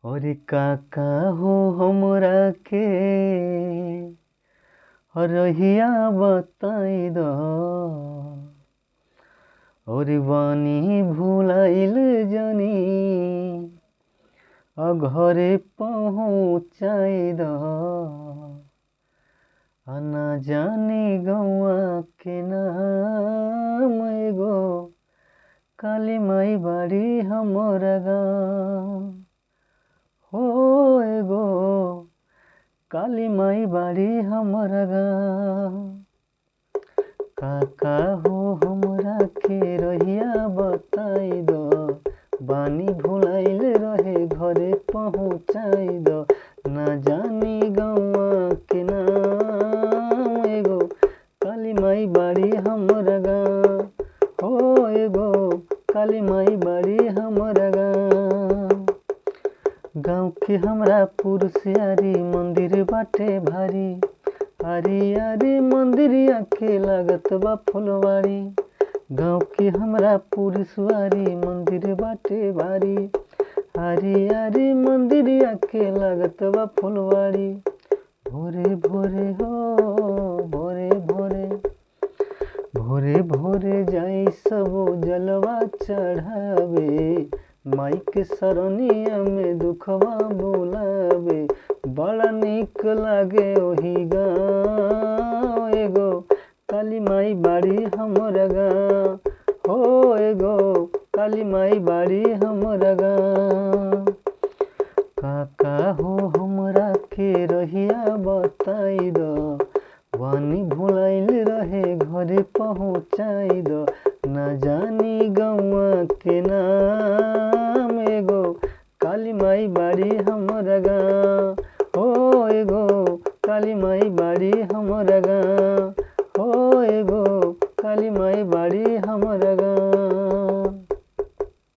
और काका हो हमरा के रहिया बताई दो। और बानी भुलाइल जनी घरे पहुँचाई दो। ना जाने गौआ के नाम एगो काली माई बाड़ी हमरा गाँव हो एगो काली माई बाड़ी हमरा गाँव। काका हो हमरा के रहिया बताई दो। बानी भुलाइल रहे घरे पहुँचाई दो। ना जानी गौआ के नाम एगो काली माई बाड़ी हमरा गाँव हो एगो काली माई बाड़ी हमरा गाँव। गाँव के हमरा पुरसियारी मंदिर बाटे भारी। आरी आरी मंदिरिया के लागत बा फुलवारी। गाँव के हमरा पुरसवारी मंदिर बाटे भारी। आरी आरी मंदिरिया के लागत बा फुलवारी। भोरे भोरे हो भोरे भोरे भोरे भोरे जाई सबो जलवा चढ़ावे। माई के सरनिया में दुखवा बुलावे। बड़ा निक लागे ओही गाँव एगो काली माई बाड़ी हमरा गाँव हो एगो काली माई बाड़ी हमरा गाँव। काका हो हमरा के रहिया बताई दो। बानी भुलाइल रहे घरे पहुँचाई दो। ना जानी गौआ के नाम एगो काली माई बाड़ी हमरा गाँव हो एगो काली माई बाड़ी हमरा गाँव हो एगो काली माई बाड़ी हमरा गाँव।